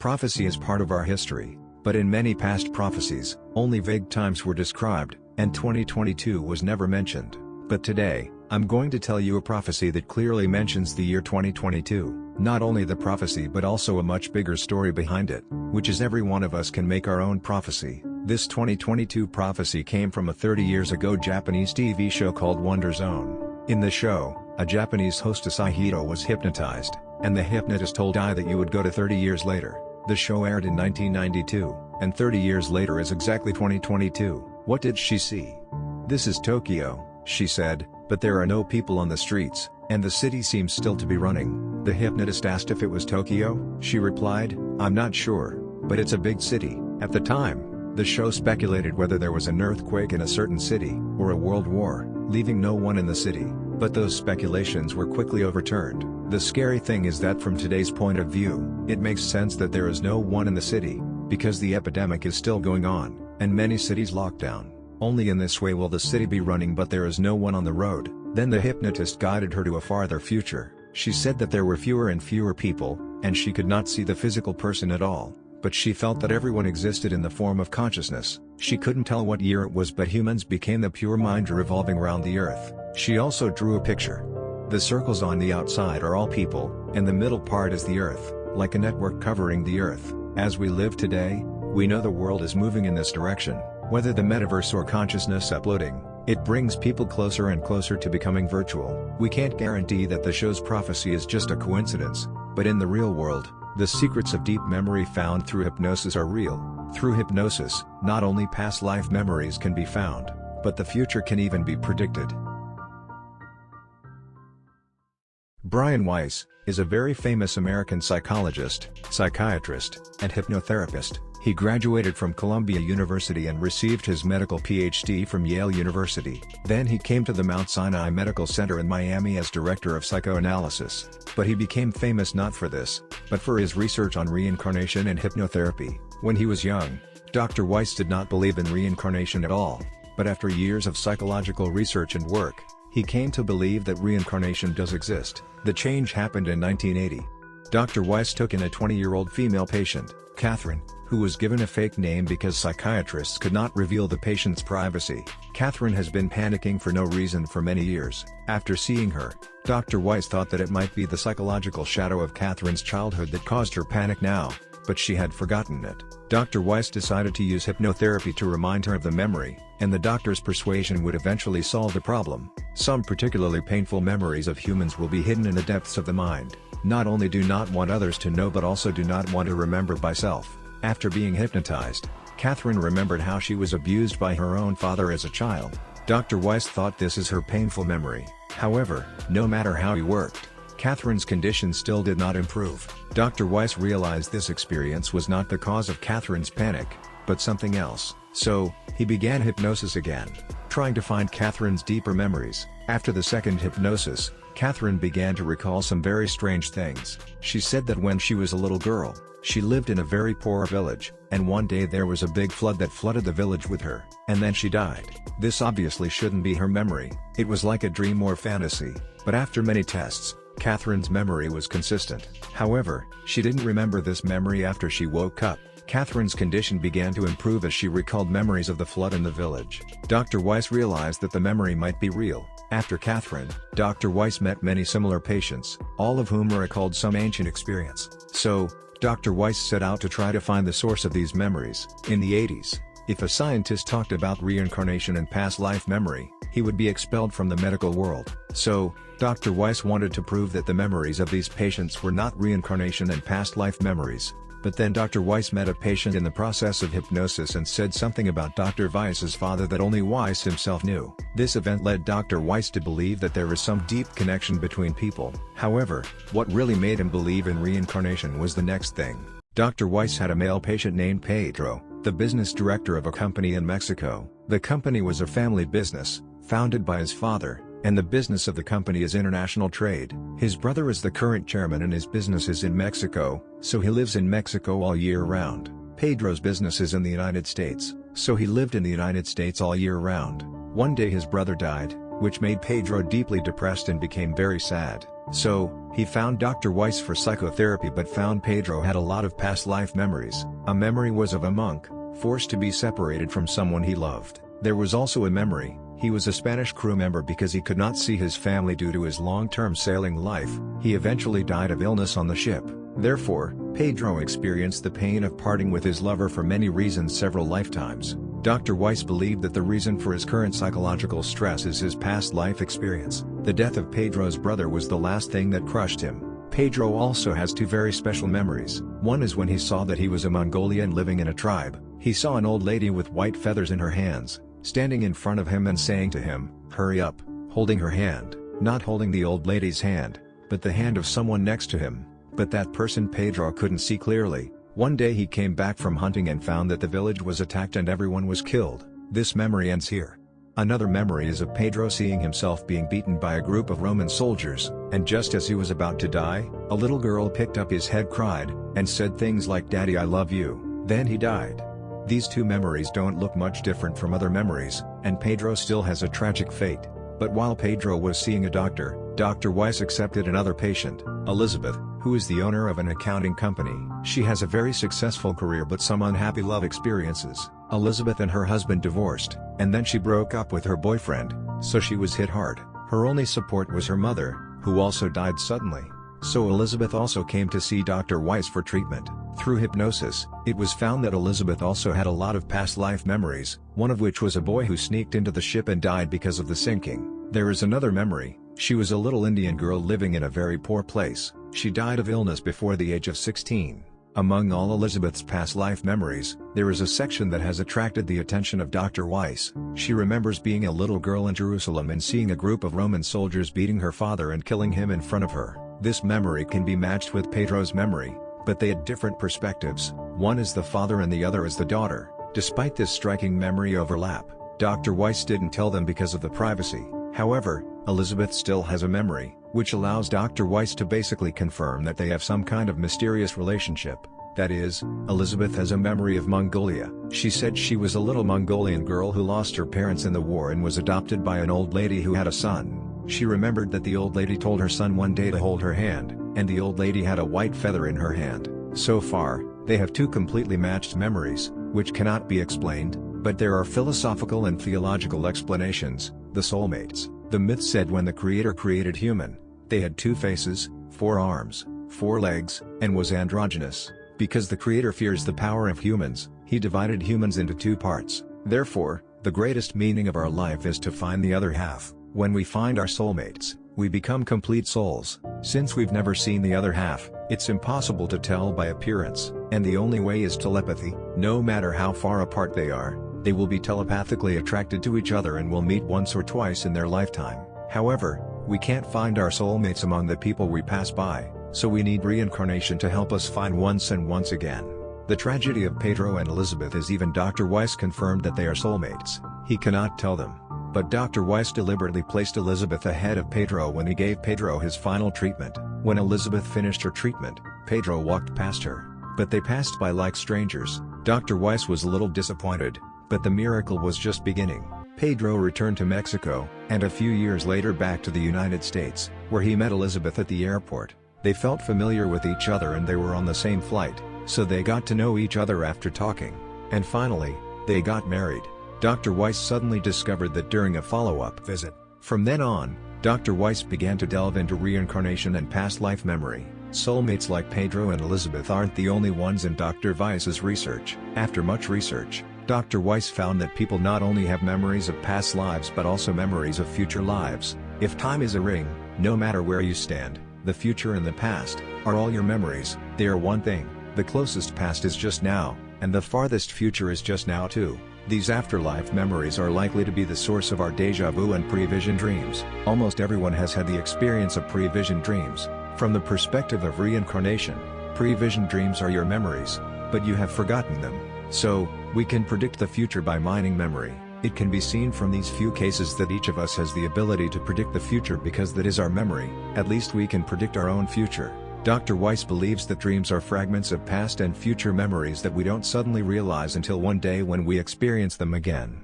Prophecy is part of our history, but in many past prophecies, only vague times were described, and 2022 was never mentioned. But today, I'm going to tell you a prophecy that clearly mentions the year 2022, not only the prophecy but also a much bigger story behind it, which is every one of us can make our own prophecy. This 2022 prophecy came from a 30 years ago Japanese TV show called Wonder Zone. In the show, a Japanese hostess Ahito was hypnotized, and the hypnotist told Ai that you would go to 30 years later. The show aired in 1992, and 30 years later is exactly 2022. What did she see? "This is Tokyo," she said, "but there are no people on the streets, and the city seems still to be running." The hypnotist asked if it was Tokyo. She replied, "I'm not sure, but it's a big city." At the time, the show speculated whether there was an earthquake in a certain city, or a world war, leaving no one in the city, but those speculations were quickly overturned. The scary thing is that from today's point of view, it makes sense that there is no one in the city, because the epidemic is still going on, and many cities locked down. Only in this way will the city be running, but there is no one on the road. Then the hypnotist guided her to a farther future. She said that there were fewer and fewer people, and she could not see the physical person at all, but she felt that everyone existed in the form of consciousness. She couldn't tell what year it was, but humans became the pure mind revolving around the earth. She also drew a picture. The circles on the outside are all people, and the middle part is the earth, like a network covering the earth. As we live today, we know the world is moving in this direction, whether the metaverse or consciousness uploading. It brings people closer and closer to becoming virtual. We can't guarantee that the show's prophecy is just a coincidence, but in the real world, the secrets of deep memory found through hypnosis are real. Through hypnosis, not only past life memories can be found, but the future can even be predicted. Brian Weiss is a very famous American psychologist, psychiatrist, and hypnotherapist. He graduated from Columbia University and received his medical PhD from Yale University. Then he came to the Mount Sinai Medical Center in Miami as director of psychoanalysis. But he became famous not for this, but for his research on reincarnation and hypnotherapy. When he was young, Dr. Weiss did not believe in reincarnation at all, but after years of psychological research and work, he came to believe that reincarnation does exist. The change happened in 1980. Dr. Weiss took in a 20-year-old female patient, Catherine, who was given a fake name because psychiatrists could not reveal the patient's privacy. Catherine has been panicking for no reason for many years. After seeing her, Dr. Weiss thought that it might be the psychological shadow of Catherine's childhood that caused her panic now, but she had forgotten it. Dr. Weiss decided to use hypnotherapy to remind her of the memory, and the doctor's persuasion would eventually solve the problem. Some particularly painful memories of humans will be hidden in the depths of the mind. Not only do not want others to know, but also do not want to remember by self. After being hypnotized, Catherine remembered how she was abused by her own father as a child. Dr. Weiss thought this is her painful memory. However, no matter how he worked, Catherine's condition still did not improve. Dr. Weiss realized this experience was not the cause of Catherine's panic, but something else. So, he began hypnosis again, trying to find Catherine's deeper memories. After the second hypnosis, Catherine began to recall some very strange things. She said that when she was a little girl, she lived in a very poor village, and one day there was a big flood that flooded the village with her, and then she died. This obviously shouldn't be her memory. It was like a dream or fantasy, but after many tests, Catherine's memory was consistent. However, she didn't remember this memory after she woke up. Catherine's condition began to improve as she recalled memories of the flood in the village. Dr. Weiss realized that the memory might be real. After Catherine, Dr. Weiss met many similar patients, all of whom recalled some ancient experience. So, Dr. Weiss set out to try to find the source of these memories. In the 80s, if a scientist talked about reincarnation and past life memory, he would be expelled from the medical world. So, Dr. Weiss wanted to prove that the memories of these patients were not reincarnation and past life memories. But then Dr. Weiss met a patient in the process of hypnosis and said something about Dr. Weiss's father that only Weiss himself knew. This event led Dr. Weiss to believe that there is some deep connection between people. However, what really made him believe in reincarnation was the next thing. Dr. Weiss had a male patient named Pedro, the business director of a company in Mexico. The company was a family business, founded by his father, and the business of the company is international trade. His brother is the current chairman and his business is in Mexico, so he lives in Mexico all year round. Pedro's business is in the United States, so he lived in the United States all year round. One day his brother died, which made Pedro deeply depressed and became very sad. So, he found Dr. Weiss for psychotherapy but found Pedro had a lot of past life memories. A memory was of a monk, forced to be separated from someone he loved. There was also a memory, he was a Spanish crew member because he could not see his family due to his long-term sailing life. He eventually died of illness on the ship. Therefore, Pedro experienced the pain of parting with his lover for many reasons several lifetimes. Dr. Weiss believed that the reason for his current psychological stress is his past life experience. The death of Pedro's brother was the last thing that crushed him. Pedro also has two very special memories. One is when he saw that he was a Mongolian living in a tribe. He saw an old lady with white feathers in her hands, standing in front of him and saying to him, "Hurry up," holding her hand, not holding the old lady's hand, but the hand of someone next to him. But that person Pedro couldn't see clearly. One day he came back from hunting and found that the village was attacked and everyone was killed. This memory ends here. Another memory is of Pedro seeing himself being beaten by a group of Roman soldiers, and just as he was about to die, a little girl picked up his head, cried, and said things like, "Daddy, I love you." Then he died. These two memories don't look much different from other memories, and Pedro still has a tragic fate. But while Pedro was seeing a doctor, Dr. Weiss accepted another patient, Elizabeth, who is the owner of an accounting company. She has a very successful career but some unhappy love experiences. Elizabeth and her husband divorced, and then she broke up with her boyfriend, so she was hit hard. Her only support was her mother, who also died suddenly. So Elizabeth also came to see Dr. Weiss for treatment. Through hypnosis, it was found that Elizabeth also had a lot of past life memories, one of which was a boy who sneaked into the ship and died because of the sinking. There is another memory. She was a little Indian girl living in a very poor place. She died of illness before the age of 16. Among all Elizabeth's past life memories, there is a section that has attracted the attention of Dr. Weiss. She remembers being a little girl in Jerusalem and seeing a group of Roman soldiers beating her father and killing him in front of her. This memory can be matched with Pedro's memory, but they had different perspectives. One is the father and the other is the daughter. Despite this striking memory overlap, Dr. Weiss didn't tell them because of the privacy. However, Elizabeth still has a memory, which allows Dr. Weiss to basically confirm that they have some kind of mysterious relationship. That is, Elizabeth has a memory of Mongolia. She said she was a little Mongolian girl who lost her parents in the war and was adopted by an old lady who had a son. She remembered that the old lady told her son one day to hold her hand, and the old lady had a white feather in her hand. So far, they have two completely matched memories, which cannot be explained, but there are philosophical and theological explanations. The soulmates. The myth said when the Creator created human, they had two faces, 4 arms, 4 legs, and was androgynous. Because the Creator fears the power of humans, he divided humans into 2 parts. Therefore, the greatest meaning of our life is to find the other half. When we find our soulmates, we become complete souls. Since we've never seen the other half, it's impossible to tell by appearance, and the only way is telepathy. No matter how far apart they are, they will be telepathically attracted to each other and will meet once or twice in their lifetime. However, we can't find our soulmates among the people we pass by, so we need reincarnation to help us find once and once again. The tragedy of Pedro and Elizabeth is even Dr. Weiss confirmed that they are soulmates. He cannot tell them. But Dr. Weiss deliberately placed Elizabeth ahead of Pedro when he gave Pedro his final treatment. When Elizabeth finished her treatment, Pedro walked past her, but they passed by like strangers. Dr. Weiss was a little disappointed, but the miracle was just beginning. Pedro returned to Mexico, and a few years later back to the United States, where he met Elizabeth at the airport. They felt familiar with each other and they were on the same flight, so they got to know each other after talking. And finally, they got married. Dr. Weiss suddenly discovered that during a follow-up visit. From then on, Dr. Weiss began to delve into reincarnation and past life memory. Soulmates like Pedro and Elizabeth aren't the only ones in Dr. Weiss's research. After much research, Dr. Weiss found that people not only have memories of past lives but also memories of future lives. If time is a ring, no matter where you stand, the future and the past are all your memories. They are one thing. The closest past is just now, and the farthest future is just now too. These afterlife memories are likely to be the source of our déjà vu and pre-vision dreams. Almost everyone has had the experience of pre-vision dreams. From the perspective of reincarnation, pre-vision dreams are your memories, but you have forgotten them. So, we can predict the future by mining memory. It can be seen from these few cases that each of us has the ability to predict the future because that is our memory. At least we can predict our own future. Dr. Weiss believes that dreams are fragments of past and future memories that we don't suddenly realize until one day when we experience them again.